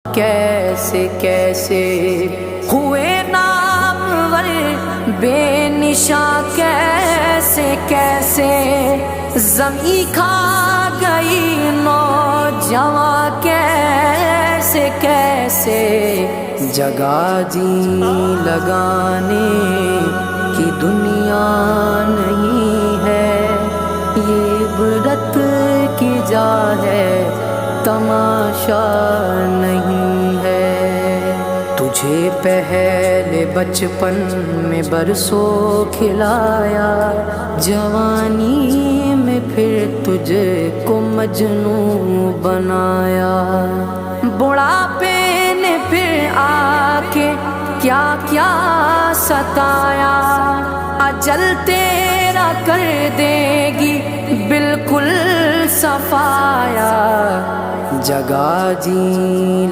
कैसे कैसे हुए नामवर बेनिशा, कैसे कैसे ज़मीं खा गई नौजवां, कैसे कैसे जगह जी लगाने की दुनिया नहीं है। ये इबरत की जा है, तमाशा नहीं है। तुझे पहले बचपन में बरसों खिलाया, जवानी में फिर तुझको मजनू बनाया। बुढ़ापे ने फिर आके क्या क्या सताया, अजल तेरा कर देगी बिल्कुल सफाया। जगह जी